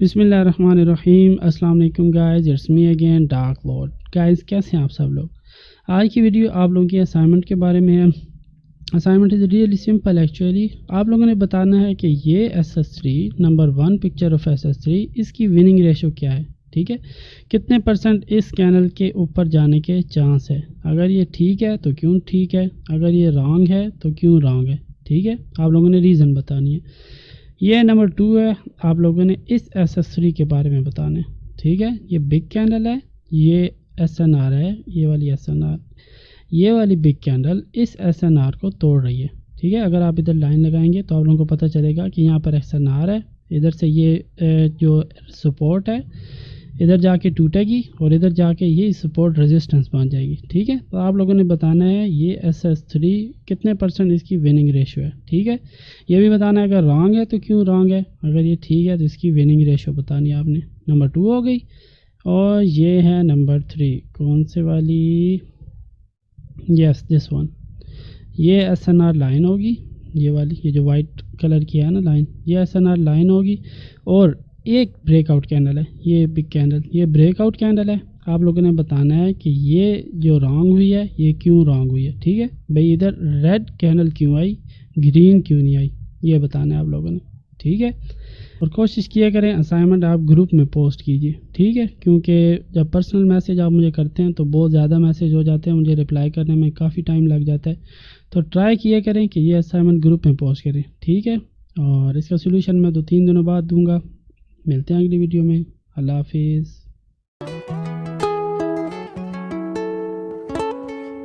بسم اللہ الرحمن الرحیم۔ السلام علیکم guys, it's me again dark lord. Guys کیسے ہیں آپ سب لوگ؟ آج کی ویڈیو آپ لوگوں کی اسائنمنٹ کے بارے میں ہے۔ Assignment is really simple actually. آپ لوگوں نے بتانا ہے کہ یہ SS3 number 1 picture of SS3 اس کی وننگ ریشو کیا ہے، ٹھیک ہے؟ کتنے پرسنٹ اس کینل کے اوپر جانے کے چانس ہے؟ اگر یہ ٹھیک ہے تو کیوں ٹھیک ہے، اگر یہ رانگ ہے تو کیوں رانگ ہے، ٹھیک ہے؟ آپ لوگوں نے ریزن بتانی ہے۔ یہ نمبر 2 ہے، آپ لوگوں نے اس SS3 کے بارے میں بتانا ہے، ٹھیک ہے؟ یہ بگ کینڈل ہے، یہ SNR ہے، یہ والی SNR، یہ والی بگ کینڈل اس SNR کو توڑ رہی ہے، ٹھیک ہے؟ اگر آپ ادھر لائن لگائیں گے تو آپ لوگوں کو پتہ چلے گا کہ یہاں پر SNR ہے، ادھر سے یہ جو سپورٹ ہے ادھر جا کے ٹوٹے گی اور ادھر جا کے یہ سپورٹ ریزسٹنس بن جائے گی، ٹھیک ہے؟ تو آپ لوگوں نے بتانا ہے یہ SS3 کتنے پرسنٹ اس کی وننگ ریشو ہے، ٹھیک ہے؟ یہ بھی بتانا ہے اگر رانگ ہے تو کیوں رانگ ہے، اگر یہ ٹھیک ہے تو اس کی وننگ ریشو بتانی ہے آپ نے۔ نمبر 2 ہو گئی، اور یہ ہے نمبر 3، کون سے والی؟ یس دس ون، یہ SNR لائن ہوگی، یہ والی، یہ جو وائٹ کلر کی ہے نا لائن، یہ SNR لائن ہوگی، اور ایک بریک آؤٹ کینڈل ہے، یہ بگ کینڈل، یہ بریک آؤٹ کینڈل ہے۔ آپ لوگوں نے بتانا ہے کہ یہ جو رانگ ہوئی ہے یہ کیوں رانگ ہوئی ہے، ٹھیک ہے بھئی؟ ادھر ریڈ کینڈل کیوں آئی، گرین کیوں نہیں آئی، یہ بتانا ہے آپ لوگوں نے، ٹھیک ہے؟ اور کوشش کیا کریں اسائنمنٹ آپ گروپ میں پوسٹ کیجئے، ٹھیک ہے؟ کیونکہ جب پرسنل میسیج آپ مجھے کرتے ہیں تو بہت زیادہ میسیج ہو جاتے ہیں، مجھے رپلائی کرنے میں کافی ٹائم لگ جاتا ہے، تو ٹرائی کیا کریں کہ یہ اسائنمنٹ گروپ میں پوسٹ کریں، ٹھیک ہے؟ اور اس کا سولوشن میں 2-3 دنوں بعد دوں گا۔ ملتے ہیں اگلی ویڈیو میں، اللہ حافظ۔